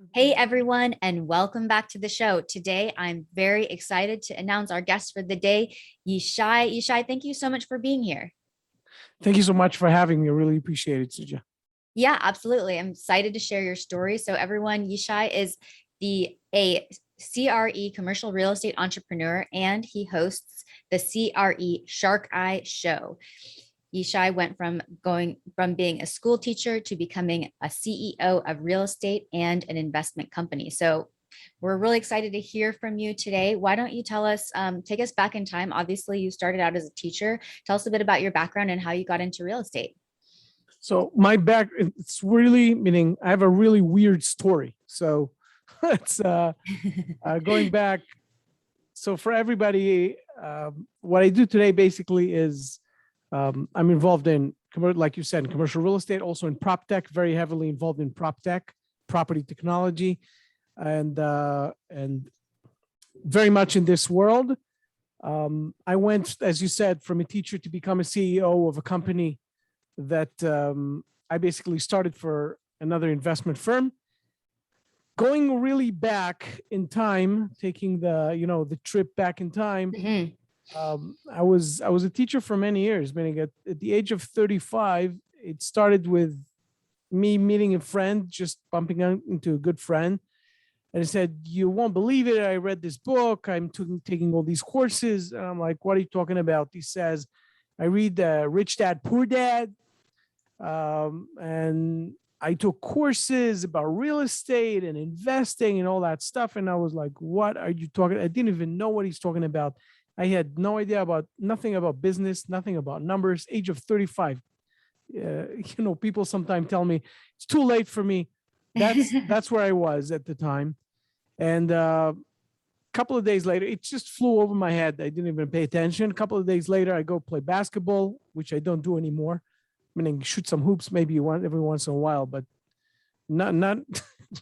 Hey everyone, and welcome back to the show. Today, I'm very excited to announce our guest for the day, Yishai. Yishai, thank you so much for being here. Thank you so much for having me. I really appreciate it, Suja. Yeah, absolutely. I'm excited to share your story. So, everyone, Yishai is a CRE commercial real estate entrepreneur, and he hosts the CRE Shark Eye Show. Yishai went from being a school teacher to becoming a CEO of real estate and an investment company. So we're really excited to hear from you today. Why don't you tell us, take us back in time? Obviously, you started out as a teacher. Tell us a bit about your background and how you got into real estate. So it's really meaning I have a really weird story. So it's going back. So for everybody, what I do today basically is I'm involved in, like you said, in commercial real estate, also in prop tech, very heavily involved in prop tech, property technology, and very much in this world. I went, as you said, from a teacher to become a CEO of a company that I basically started for another investment firm. Going really back in time, taking the trip back in time. Mhm. I was a teacher for many years. Meaning at the age of 35, it started with me meeting a friend, just bumping into a good friend, and he said, "You won't believe it. I read this book. I'm taking all these courses." And I'm like, "What are you talking about?" He says, "I read Rich Dad Poor Dad." And I took courses about real estate and investing and all that stuff. And I was like, what are you talking? I didn't even know what he's talking about. I had no idea about nothing about business, nothing about numbers. Age of 35. People sometimes tell me it's too late for me. That's where I was at the time. And a couple of days later, it just flew over my head. I didn't even pay attention. A couple of days later, I go play basketball, which I don't do anymore, meaning shoot some hoops maybe every once in a while, but not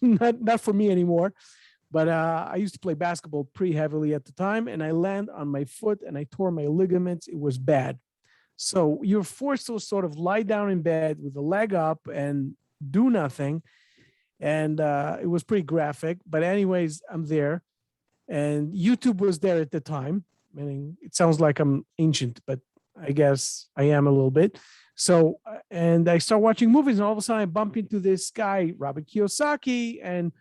not for me anymore. But I used to play basketball pretty heavily at the time, and I land on my foot and I tore my ligaments. It was bad. So you're forced to sort of lie down in bed with a leg up and do nothing. And it was pretty graphic. But anyways, I'm there, and YouTube was there at the time. Meaning, it sounds like I'm ancient, but I guess I am a little bit. So, and I start watching movies, and all of a sudden I bump into this guy, Robert Kiyosaki, and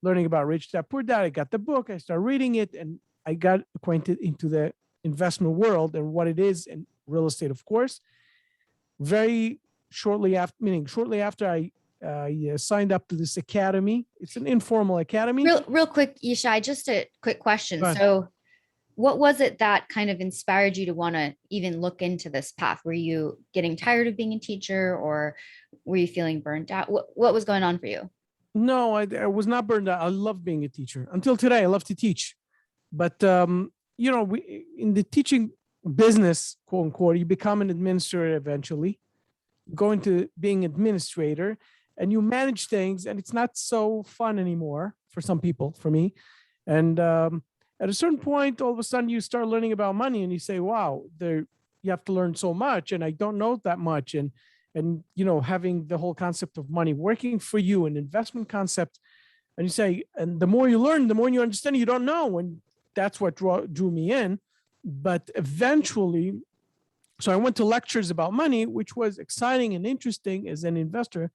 learning about Rich Dad Poor Dad. I got the book, I start reading it, and I got acquainted into the investment world and what it is, and real estate, of course. Very shortly after, meaning shortly after I signed up to this academy. It's an informal academy. Real quick, Yishai, just a quick question. But So, what was it that kind of inspired you to want to even look into this path? Were you getting tired of being a teacher, or were you feeling burnt out? What was going on for you? no, I was not burned out. I love being a teacher. Until today, I love to teach. But in the teaching business, quote unquote, you become an administrator eventually, go into being administrator, and you manage things, and it's not so fun anymore for some people, for me. And at a certain point, all of a sudden, you start learning about money, and you say, "Wow, there you have to learn so much, and I don't know that much." And having the whole concept of money working for you, an investment concept, and you say, and the more you learn, the more you understand. You don't know, and that's what drew me in. But eventually, so I went to lectures about money, which was exciting and interesting as an investor.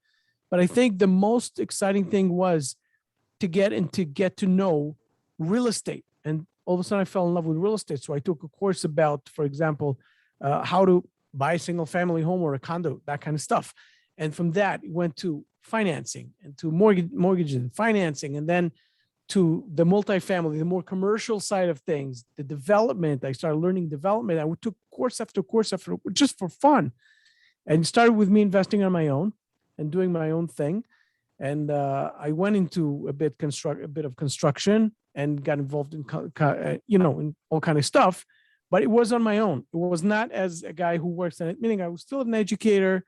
But I think the most exciting thing was to get to know real estate. And all of a sudden I fell in love with real estate. So I took a course about, for example, how to buy a single family home or a condo, that kind of stuff. And from that, it went to financing and to mortgages and financing, and then to the multifamily, the more commercial side of things, the development. I started learning development. I took course after course after, just for fun. And it started with me investing on my own and doing my own thing. And I went into a bit of construction and got involved in in all kind of stuff. But it was on my own. It was not as a guy who works in it. Meaning, I was still an educator,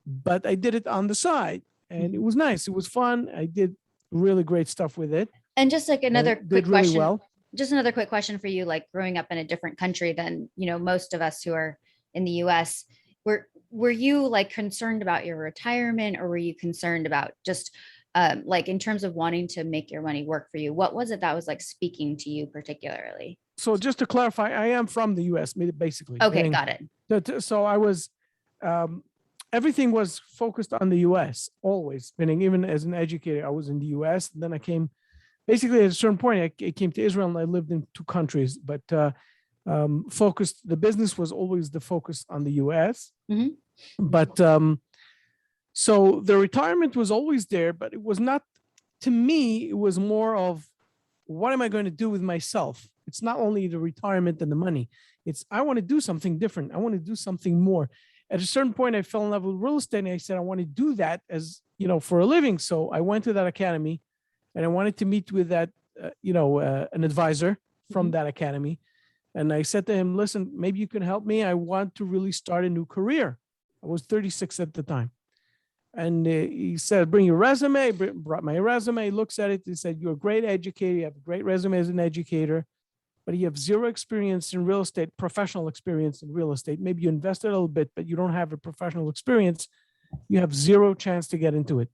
but I did it on the side, and it was nice. It was fun. I did really great stuff with it. And just like another quick Did really question, well. just another quick question for you, like growing up in a different country than, most of us who are in the US, were you like concerned about your retirement, or were you concerned about just like in terms of wanting to make your money work for you, what was it that was like speaking to you particularly? So just to clarify, I am from the US, basically. Okay, Meaning got it. so I was, um, everything was focused on the US always, meaning even as an educator, I was in the US. Then I came, basically at a certain point, I came to Israel and I lived in two countries, but the business was always the focus on the US. Mhm. But so the retirement was always there, but it was not, to me, it was more of, what am I going to do with myself? It's not only the retirement and the money. It's, I want to do something different. I want to do something more. At a certain point, I fell in love with real estate and I said, I want to do that as, for a living. So I went to that academy and I wanted to meet with that, an advisor from Mhm. that academy. And I said to him, listen, maybe you can help me. I want to really start a new career. I was 36 at the time. And he said, bring your resume. Brought my resume. He looks at it. He said, you're a great educator. You have a great resume as an educator, but you have zero experience in real estate, professional experience in real estate. Maybe you invested a little bit, but you don't have a professional experience. You have zero chance to get into it.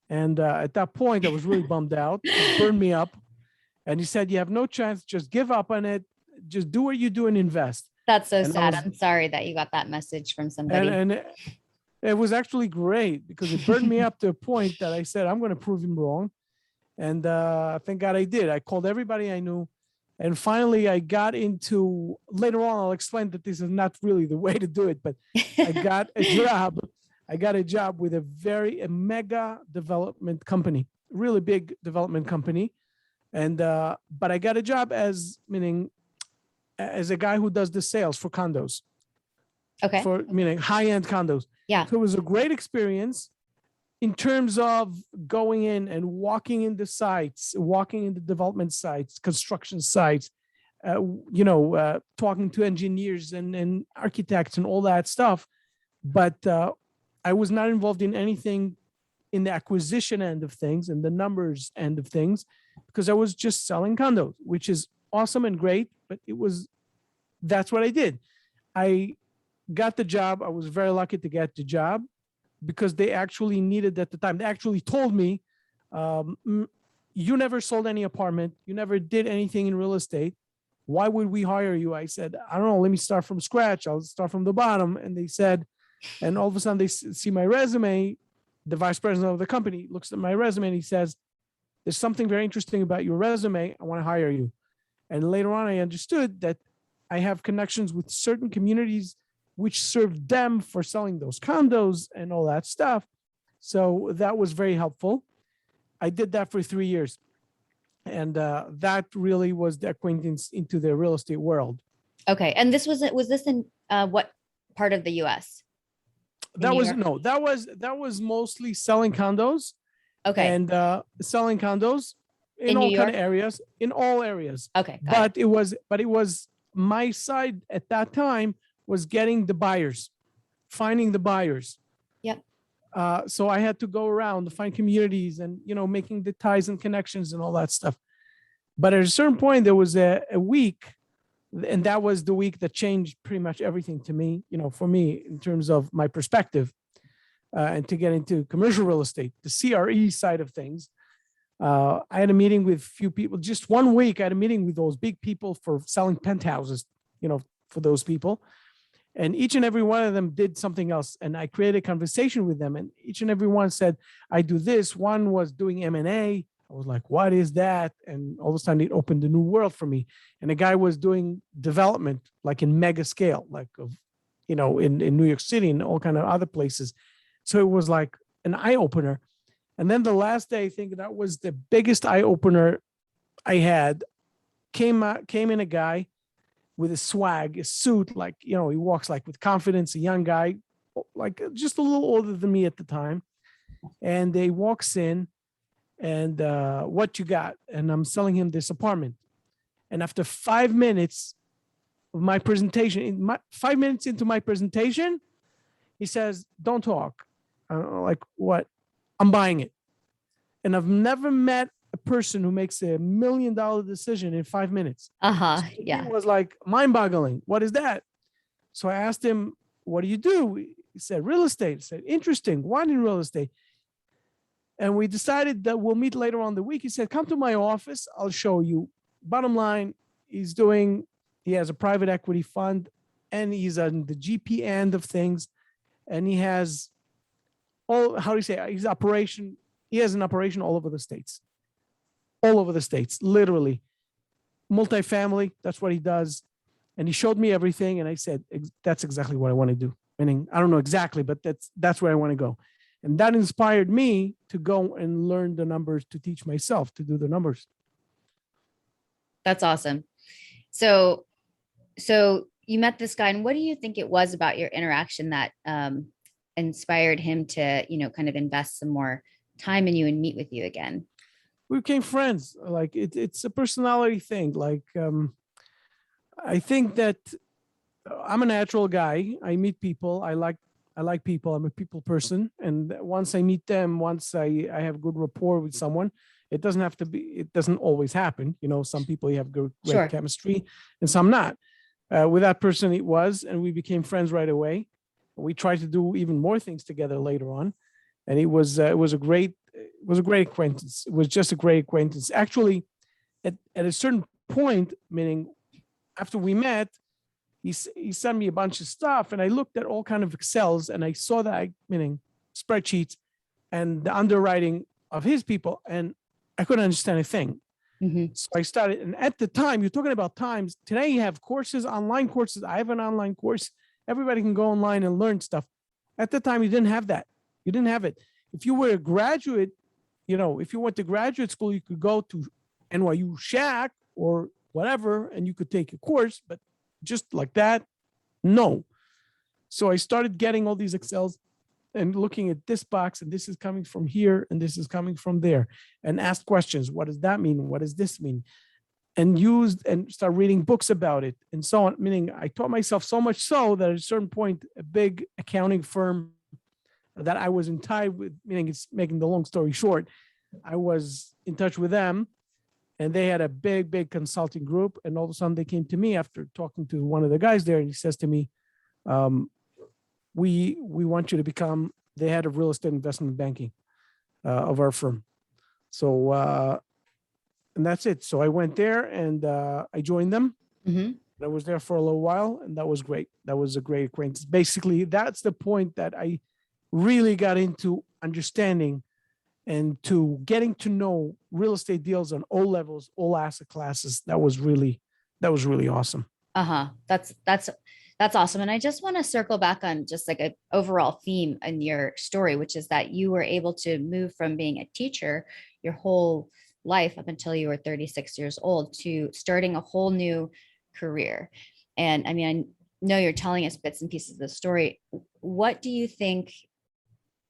And at that point, I was really bummed out. It burned me up. And he said, you have no chance. Just give up on it. Just do what you do and invest. That's so And sad. I'm sorry that you got that message from somebody. and it was actually great because it burned me up to a point that I said, I'm going to prove him wrong. And thank God I did. I called everybody I knew. And finally, I got into, later on, I'll explain that this is not really the way to do it, but I got a job. I got a job with a mega development company, really big development company. And, but I got a job as a guy who does the sales for condos. Okay. Meaning high-end condos. Yeah. So it was a great experience in terms of going in and walking in the sites, walking in the development sites, construction sites, talking to engineers and architects and all that stuff. But I was not involved in anything in the acquisition end of things and the numbers end of things, because I was just selling condos, which is awesome and great, but that's what I did. I got the job. I was very lucky to get the job because they actually needed at the time. They actually told me, you never sold any apartment. You never did anything in real estate. Why would we hire you? I said, I don't know. Let me start from scratch. I'll start from the bottom. And they said, and all of a sudden they see my resume. The vice president of the company looks at my resume and he says, there's something very interesting about your resume. I want to hire you. And later on, I understood that I have connections with certain communities which served them for selling those condos and all that stuff. So that was very helpful. I did that for 3 years. And that really was the acquaintance into the real estate world. Okay. And was this in what part of the US? That was mostly selling condos. Okay. And selling condos in New all kind of York? areas, in all areas. Okay. But it was my side at that time was getting the buyers, finding the buyers. Yep. So I had to go around to find communities and, making the ties and connections and all that stuff. But at a certain point, there was a week, and that was the week that changed pretty much everything to me, for me in terms of my perspective and to get into commercial real estate, the CRE side of things. I had a meeting with a few people, just 1 week. I had a meeting with those big people for selling penthouses, for those people. And each and every one of them did something else. And I created a conversation with them. And each and every one said, I do this. One was doing M&A. I was like, what is that? And all of a sudden it opened a new world for me. And a guy was doing development, like in mega scale, like in New York City and all kind of other places. So it was like an eye opener. And then the last day, I think that was the biggest eye opener I had. Came in a guy with a swag, a suit, like, he walks like with confidence, a young guy, like just a little older than me at the time. And he walks in and what you got? And I'm selling him this apartment. And after 5 minutes of my presentation, 5 minutes into my presentation, he says, don't talk. Like, what? I'm buying it. And I've never met a person who makes $1 million decision in 5 minutes. Uh-huh. So Yeah. it was like mind-boggling. What is that? So I asked him, what do you do? He said, real estate. I said, interesting. What in real estate? And we decided that we'll meet later on the week. He said, come to my office. I'll show you. Bottom line, he has a private equity fund and he's on the GP end of things. And he has he has an operation all over the States, literally. Multifamily, that's what he does. And he showed me everything. And I said, that's exactly what I want to do. Meaning, I don't know exactly, but that's where I want to go. And that inspired me to go and learn the numbers, to teach myself to do the numbers. That's awesome. So you met this guy, and what do you think it was about your interaction that inspired him to, kind of invest some more time in you and meet with you again? We became friends. Like it's a personality thing. Like I think that I'm a natural guy. I meet people. I like people. I'm a people person. And once I meet them, once I have good rapport with someone, it doesn't always happen. Some people you have great Sure. chemistry and some not. With that person, it was, and we became friends right away. We tried to do even more things together later on. And it was a great acquaintance. It was just a great acquaintance. Actually, at a certain point, meaning after we met, he sent me a bunch of stuff, and I looked at all kind of Excels, and I saw that, meaning spreadsheets, and the underwriting of his people, and I couldn't understand a thing. Mm-hmm. So I started, and at the time, you're talking about times. Today, you have courses, online courses. I have an online course. Everybody can go online and learn stuff. At the time, you didn't have that. You didn't have it. If you were a graduate, if you went to graduate school, you could go to NYU Shack or whatever, and you could take a course, but just like that, no. So I started getting all these Excels and looking at this box, and this is coming from here, and this is coming from there, and asked questions. What does that mean? What does this mean? And start reading books about it and so on. Meaning I taught myself so much so that at a certain point, a big accounting firm that I was in tie with, meaning it's making the long story short, I was in touch with them, and they had a big consulting group. And all of a sudden they came to me after talking to one of the guys there, and he says to me, we want you to become the head of real estate investment banking of our firm. So, and that's it. So I went there and I joined them. Mm-hmm. I was there for a little while, and that was great. That was a great acquaintance. Basically, that's the point that I really got into understanding and to getting to know real estate deals on all levels, all asset classes. That was really awesome. Uh-huh. That's awesome. And I just want to circle back on just like an overall theme in your story, which is that you were able to move from being a teacher your whole life up until you were 36 years old to starting a whole new career. And I mean, I know you're telling us bits and pieces of the story. What do you think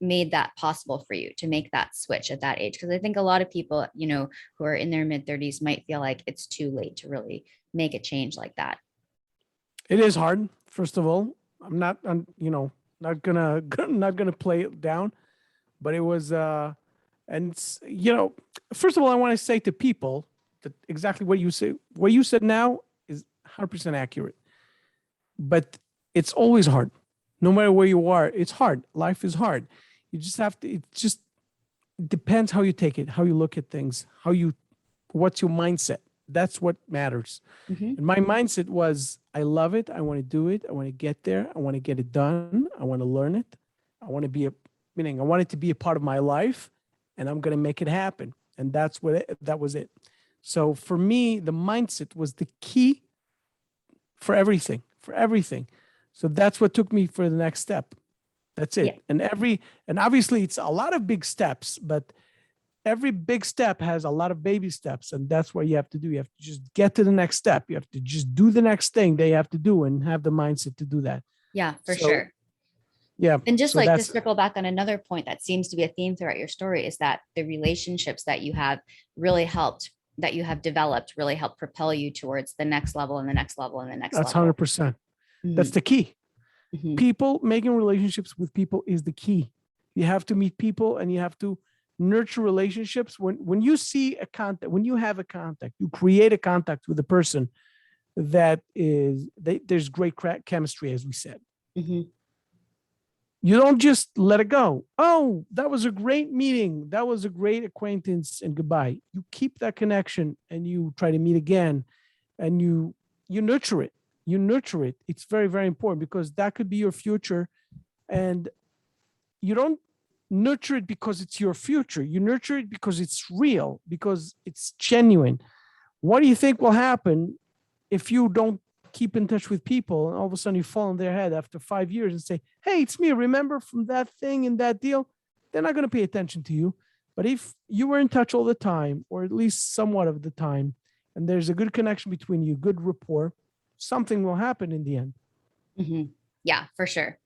made that possible for you to make that switch at that age? Because I think a lot of people, who are in their mid-30s might feel like it's too late to really make a change like that. It is hard. First of all, I'm not gonna play it down, but it was, and it's, first of all, I want to say to people that exactly what you said now is 100% accurate, but it's always hard. No matter where you are, it's hard. Life is hard. You just have to, it depends how you take it, how you look at things, what's your mindset. That's what matters. Mm-hmm. And my mindset was, I love it. I want to do it. I want to get there. I want to get it done. I want to learn it. I want it to be a part of my life, and I'm going to make it happen. And that was it. So for me, the mindset was the key for everything. So that's what took me for the next step. That's it. Yeah. And obviously it's a lot of big steps, but every big step has a lot of baby steps, and that's what you have to do. You have to just get to the next step. You have to just do the next thing they have to do and have the mindset to do that. Yeah, for sure. Yeah. And just like to circle back on another point that seems to be a theme throughout your story is that the relationships that you have really helped, that you have developed, really helped propel you towards the next level and the next level and the next That's level. 100%. Mm-hmm. That's the key. Mm-hmm. People, making relationships with people is the key. You have to meet people, and you have to nurture relationships. When you see a contact, when you have a contact, you create a contact with a person there's great chemistry, as we said. Mm-hmm. You don't just let it go. Oh, that was a great meeting. That was a great acquaintance and goodbye. You keep that connection and you try to meet again and you nurture it. You nurture it. It's very, very important because that could be your future. And you don't nurture it because it's your future. You nurture it because it's real, because it's genuine. What do you think will happen if you don't keep in touch with people and all of a sudden you fall on their head after 5 years and say, hey, it's me, remember from that thing in that deal? They're not going to pay attention to you. But if you were in touch all the time, or at least somewhat of the time, and there's a good connection between you, good rapport, something will happen in the end. Mhm. Yeah, for sure.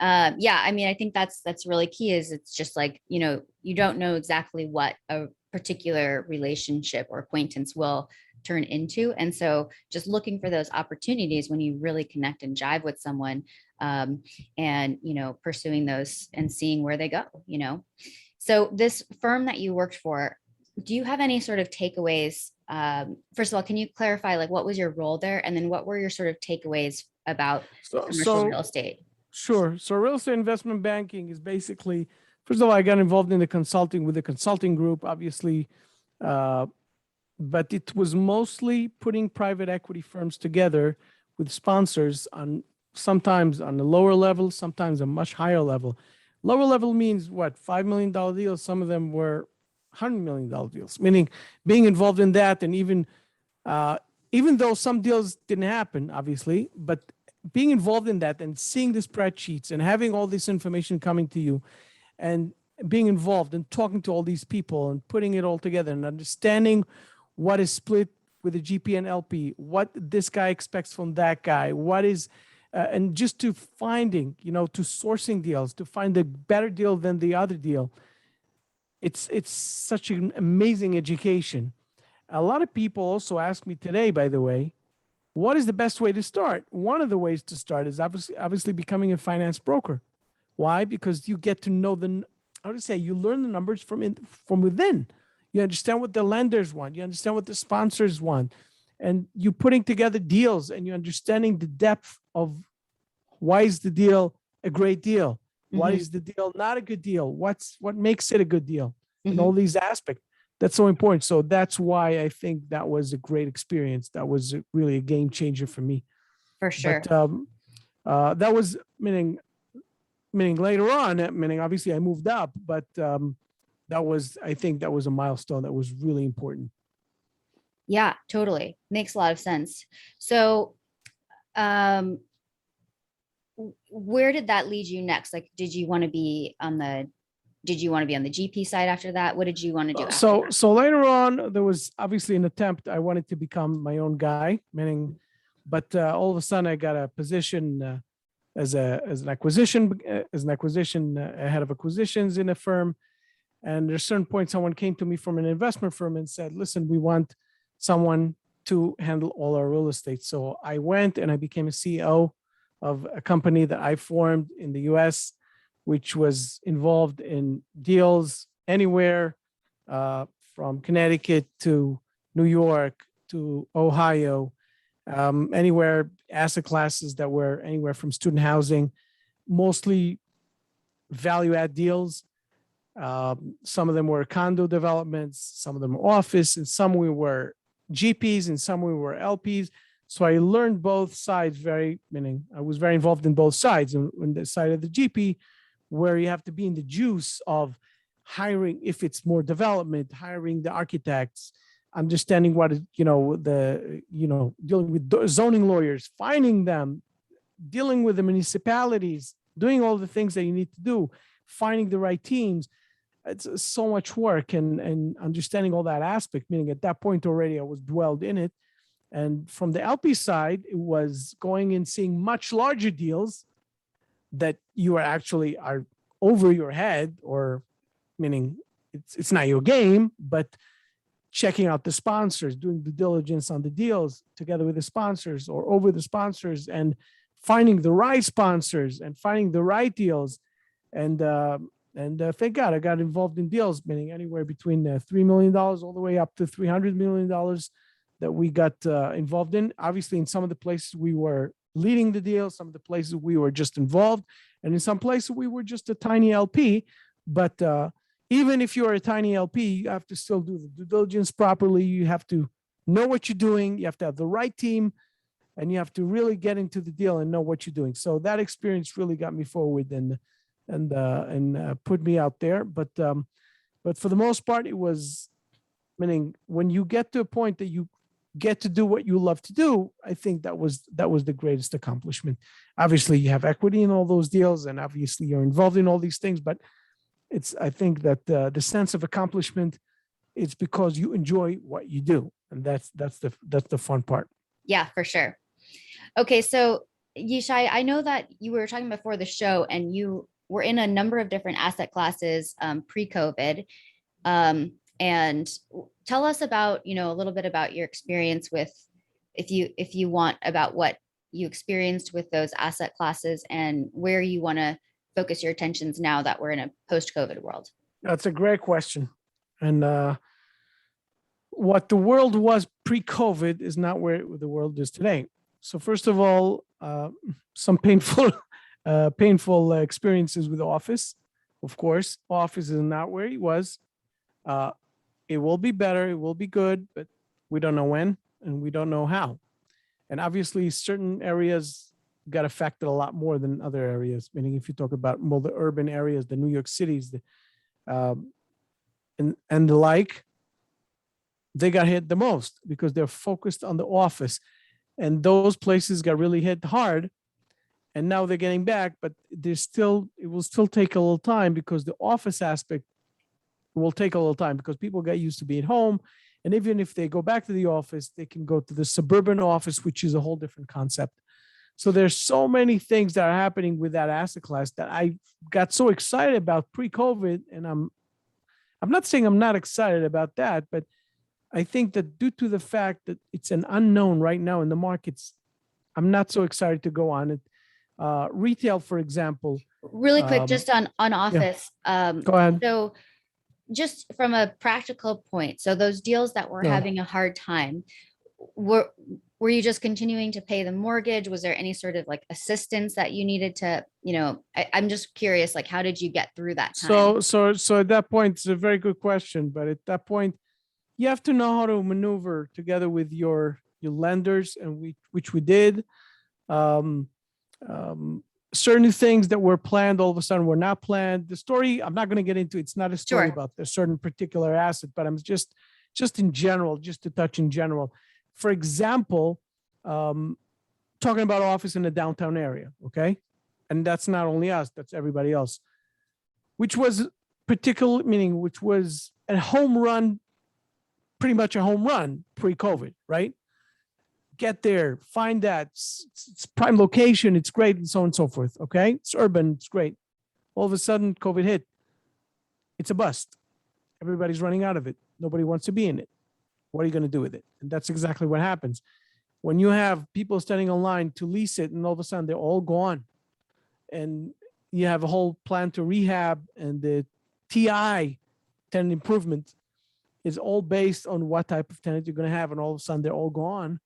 Yeah, I mean, I think that's really key. Is it's just like, you don't know exactly what a particular relationship or acquaintance will turn into, and so just looking for those opportunities when you really connect and jive with someone, and pursuing those and seeing where they go. So this firm that you worked for, do you have any sort of takeaways? First of all, can you clarify, like, what was your role there, and then what were your sort of takeaways about So, commercial so real estate? Sure. So real estate investment banking is basically, first of all, I got involved in the consulting with the consulting group, obviously, uh, but it was mostly putting private equity firms together with sponsors on sometimes on a lower level, sometimes a much higher level. Lower level means what? $5 million deals. Some of them were $100 million deals, meaning being involved in that, and uh, even though some deals didn't happen, obviously, but being involved in that and seeing the spreadsheets and having all this information coming to you and being involved and talking to all these people and putting it all together and understanding what is split with the GP and LP, what this guy expects from that guy, and just to finding, to sourcing deals, to find a better deal than the other deal. It's such an amazing education. A lot of people also ask me today, by the way, what is the best way to start? One of the ways to start is obviously becoming a finance broker. Why? Because you get to know how to say, you learn the numbers from within. You understand what the lenders want. You understand what the sponsors want. And you putting together deals and you're understanding the depth of why is the deal a great deal? Why Mhm, is the deal not a good deal? What makes it a good deal? And all mhm, these aspects. That's so important. So that's why I think that was a great experience. That was really a game changer for me. for But sure. that was meaning later on, meaning obviously I moved up, but I think that was a milestone that was really important. Yeah, totally. Makes a lot of sense. So, um, where did that lead you next? Like, did you want to be on the GP side after that? What did you want to do after So that? so later on, there was obviously an attempt. I wanted to become my own guy, meaning, but all of a sudden I got a position as an acquisition head of acquisitions in a firm. And at a certain point, someone came to me from an investment firm and said, listen, we want someone to handle all our real estate. So I went and I became a CEO of a company that I formed in the US, which was involved in deals anywhere uh, from Connecticut to New York to Ohio, anywhere, asset classes that were anywhere from student housing, mostly value add deals. Some of them were condo developments, some of them were office, and some we were GPs and some we were LPs. So I learned both sides meaning I was very involved in both sides. And on the side of the GP, where you have to be in the juice of hiring, if it's more development, hiring the architects, understanding what is, dealing with zoning lawyers, finding them, dealing with the municipalities, doing all the things that you need to do, finding the right teams. It's so much work and understanding all that aspect, meaning at that point already I was dwelled in it. And from the LP side, it was going and seeing much larger deals that you are over your head, or meaning it's not your game, but checking out the sponsors, doing due diligence on the deals together with the sponsors or over the sponsors, and finding the right sponsors and finding the right deals. And thank God I got involved in deals, meaning anywhere between $3 million all the way up to $300 million that we got involved in. Obviously, in some of the places we were leading the deal, some of the places we were just involved, And in some places, we were just a tiny LP. But even if you're a tiny LP, you have to still do the due diligence properly. You have to know what you're doing. You have to have the right team, and you have to really get into the deal and know what you're doing. So that experience really got me forward and put me out there. But for the most part, it was, meaning when you get to a point that you get to do what you love to do, I think that was the greatest accomplishment. Obviously, you have equity in all those deals, and obviously you're involved in all these things. But I think that the sense of accomplishment, it's because you enjoy what you do, and that's the fun part. Yeah, for sure. Okay, so Yishai, I know that you were talking before the show, and you were in a number of different asset classes pre-COVID. And tell us about, a little bit about your experience with, if you want, about what you experienced with those asset classes and where you want to focus your attentions now that we're in a post-COVID world. That's a great question. And what the world was pre-COVID is not where the world is today. So first of all, some painful experiences with Office. Of course, Office is not where it was. It will be better, it will be good, but we don't know when and we don't know how. And obviously, certain areas got affected a lot more than other areas. Meaning, if you talk about more the urban areas, the New York cities, and the like, they got hit the most because they're focused on the office, and those places got really hit hard. And now they're getting back, but it will still take a little time because the office aspect will take a little time because people get used to being home. And even if they go back to the office, they can go to the suburban office, which is a whole different concept. So there's so many things that are happening with that asset class that I got so excited about pre-COVID. And I'm not saying I'm not excited about that, but I think that due to the fact that it's an unknown right now in the markets, I'm not so excited to go on it. Retail, for example. Really quick, just on Office. Go ahead. So just from a practical point, so those deals that were having a hard time, were you just continuing to pay the mortgage? Was there any sort of like assistance that you needed to, I'm just curious, like, how did you get through that time? So at that point, it's a very good question, but at that point, you have to know how to maneuver together with your lenders, and which we did. Certain things that were planned all of a sudden were not planned. The story, I'm not going to get into, it's not a story about a certain particular asset, but I'm just in general, just to touch in general. For example, talking about Office in the downtown area, okay? And that's not only us, that's everybody else, which was which was a home run, pretty much a home run pre-COVID, right? Get there, find that it's prime location, it's great, and so on and so forth. Okay, it's urban, it's great. All of a sudden, COVID hit. It's a bust. Everybody's running out of it. Nobody wants to be in it. What are you going to do with it? And that's exactly what happens when you have people standing in line to lease it, and all of a sudden they're all gone, and you have a whole plan to rehab, and the TI, tenant improvement, is all based on what type of tenant you're going to have, and all of a sudden they're all gone.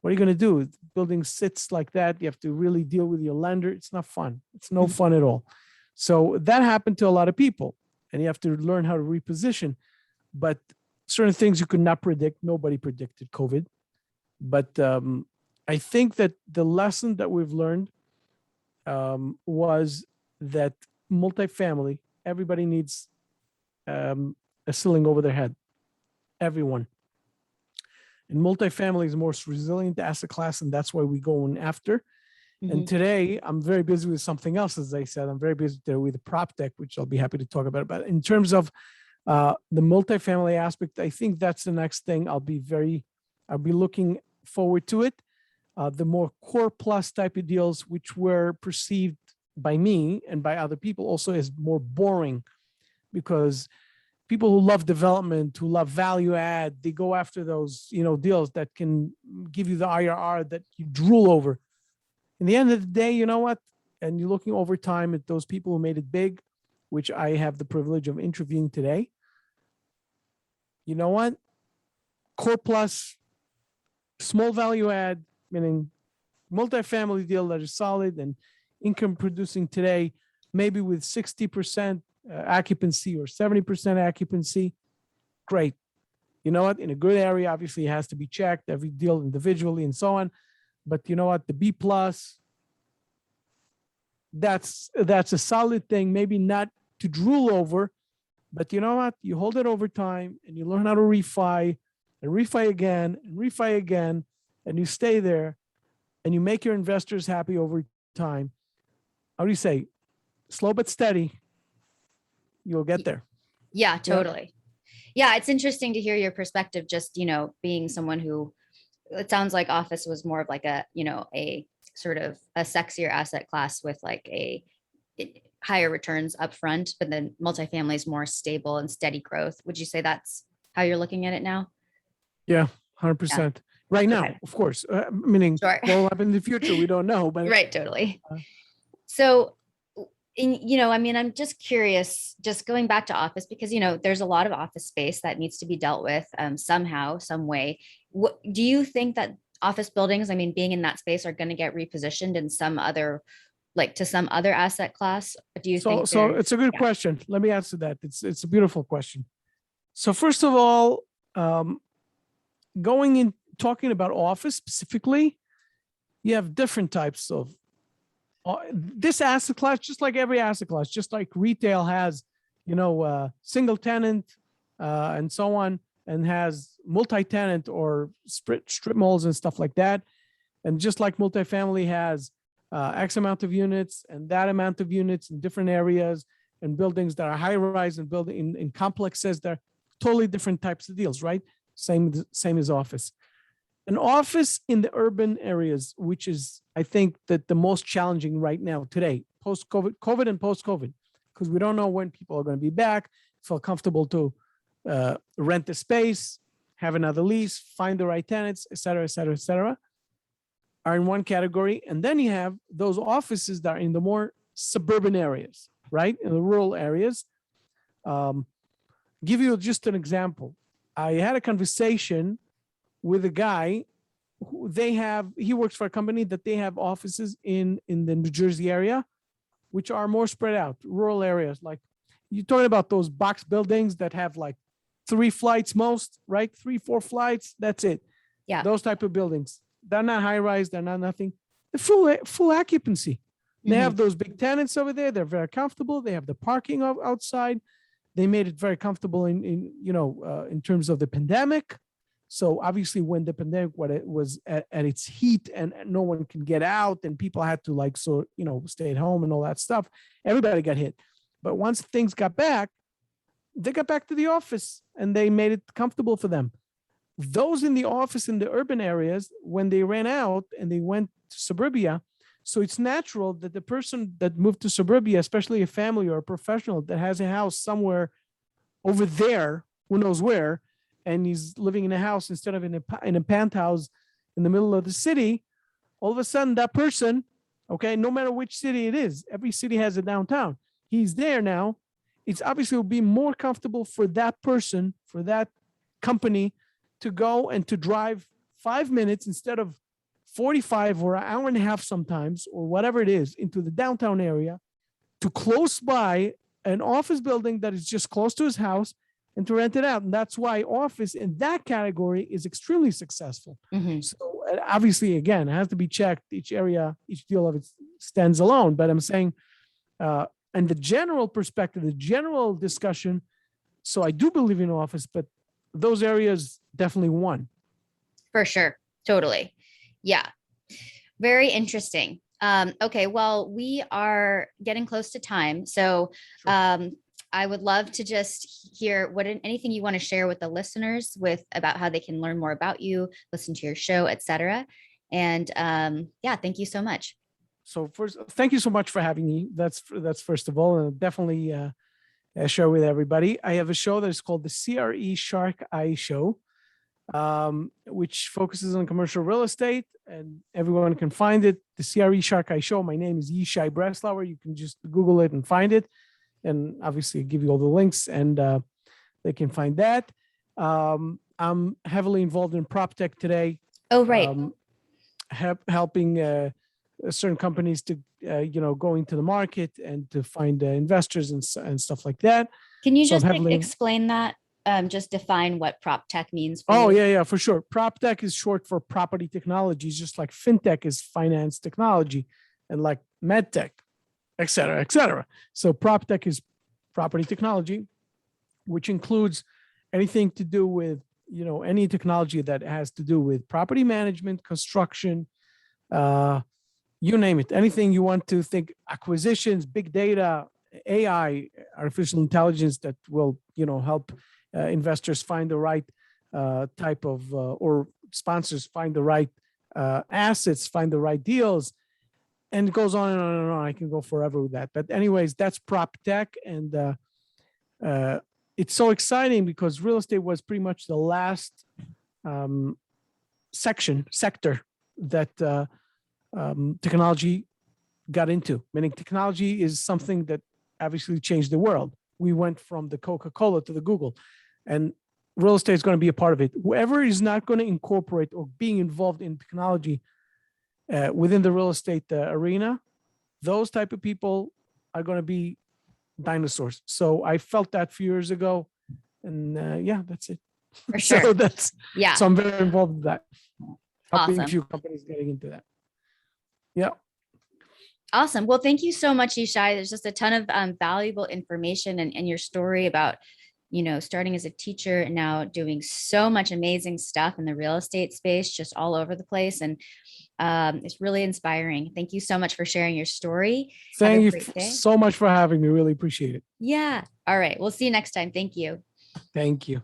What are you going to do? Building sits like that, you have to really deal with your lender. It's not fun. It's no fun at all. So that happened to a lot of people, and you have to learn how to reposition. But certain things you could not predict. Nobody predicted COVID. But I think that the lesson that we've learned was that multifamily, everybody needs a ceiling over their head. Everyone. And multifamily is the most resilient asset class, and that's why we go in after. Mm-hmm. And today, I'm very busy with something else, as I said. I'm very busy with the prop tech, which I'll be happy to talk about. But in terms of the multifamily aspect, I think that's the next thing. I'll be looking forward to it. The more core plus type of deals, which were perceived by me and by other people also as more boring, because people who love development, who love value add, they go after those, deals that can give you the IRR that you drool over. In the end of the day, you know what? And you're looking over time at those people who made it big, which I have the privilege of interviewing today. You know what? Core plus, small value add, meaning multifamily deal that is solid, and income producing today, maybe with 60% occupancy or 70% occupancy. Great. You know what? In a good area, obviously it has to be checked, every deal individually and so on. But you know what? The B plus, that's a solid thing. Maybe not to drool over, but you know what? You hold it over time and you learn how to refi and refi again and refi again, and you stay there and you make your investors happy over time. How do you say? Slow but steady. You'll get there. Yeah, totally. Yeah, it's interesting to hear your perspective, just, being someone who, it sounds like office was more of like a, a sort of a sexier asset class with like higher returns upfront, but then multifamily is more stable and steady growth. Would you say that's how you're looking at it now? Yeah, 100%. Right now, Okay. of course. Meaning Sure. what will happen in the future, we don't know. But Right, totally. So, I'm just curious, just going back to office, because, there's a lot of office space that needs to be dealt with somehow, some way. What do you think that office buildings, being in that space, are going to get repositioned in some other, like to some other asset class? Do you think so there's- it's a good question. Let me answer that. It's a beautiful question. So first of all, going in talking about office specifically, you have different types of this asset class, just like every asset class, just like retail has, single tenant and so on, and has multi-tenant or strip malls and stuff like that. And just like multifamily has X amount of units and that amount of units in different areas and buildings that are high rise and building in complexes, they're totally different types of deals, right? Same as office. An office in the urban areas, which is, I think, that the most challenging right now today, post-COVID and post-COVID, because we don't know when people are going to be back, feel comfortable to rent the space, have another lease, find the right tenants, et cetera, et cetera, et cetera, are in one category. And then you have those offices that are in the more suburban areas, right? In the rural areas. Give you just an example. I had a conversation with a guy who he works for a company that they have offices in the New Jersey area, which are more spread out, rural areas. Like you're talking about those box buildings that have like 3 flights most, right? 3, 4 flights. That's it. Yeah. Those type of buildings. They're not high rise. They're not nothing. They're full occupancy. They have those big tenants over there. They're very comfortable. They have the parking outside. They made it very comfortable in terms of the pandemic. So obviously when the pandemic was at its heat and no one can get out and people had to stay at home and all that stuff, everybody got hit. But once things got back, they got back to the office and they made it comfortable for them. Those in the office in the urban areas, when they ran out and they went to suburbia, so it's natural that the person that moved to suburbia, especially a family or a professional that has a house somewhere over there, who knows where, and he's living in a house instead of in a penthouse in the middle of the city, all of a sudden that person, okay, no matter which city it is, every city has a downtown. He's there now. It's obviously will be more comfortable for that person, for that company to go and to drive 5 minutes instead of 45 or an hour and a half sometimes, or whatever it is, into the downtown area to close by an office building that is just close to his house and to rent it out. And that's why office in that category is extremely successful. So obviously, again, it has to be checked. Each area, each deal of it stands alone. But I'm saying, and the general perspective, the general discussion, so I do believe in office, but those areas definitely won. For sure. Totally. Yeah. Very interesting. Okay. Well, we are getting close to time. So I would love to just hear anything you want to share with the listeners about how they can learn more about you, listen to your show, etc. And thank you so much. So first, thank you so much for having me. That's first of all, and definitely share with everybody. I have a show that is called the CRE Shark Eye Show, which focuses on commercial real estate, and everyone can find it. The CRE Shark Eye Show. My name is Yishai Breslauer. You can just Google it and find it, and obviously I'll give you all the links, and they can find that. I'm heavily involved in prop tech today. Oh, right. Helping certain companies to going to the market and to find investors and stuff like that. Can you So I'm just heavily- explain that? Just define what prop tech means for Oh, you. yeah, for sure. Prop tech is short for property technologies, just like fintech is finance technology, and like med tech, et cetera, et cetera. So prop tech is property technology, which includes anything to do with, any technology that has to do with property management, construction, you name it, anything you want to think, acquisitions, big data, AI, artificial intelligence that will, help investors find the right type of, or sponsors find the right assets, find the right deals, and it goes on and on and on. I can go forever with that. But anyways, that's prop tech. And it's so exciting because real estate was pretty much the last sector that technology got into, meaning technology is something that obviously changed the world. We went from the Coca-Cola to the Google, and real estate is going to be a part of it. Whoever is not going to incorporate or being involved in technology within the real estate arena, those type of people are going to be dinosaurs. So I felt that a few years ago, and that's it. For sure. So I'm very involved with that. Helping Awesome. a few companies getting into that. Yeah. Awesome. Well, thank you so much, Yishai. There's just a ton of valuable information and your story about, starting as a teacher and now doing so much amazing stuff in the real estate space, just all over the place. And it's really inspiring. Thank you so much for sharing your story. Thank you so much for having me. Really appreciate it. Yeah. All right. We'll see you next time. Thank you. Thank you.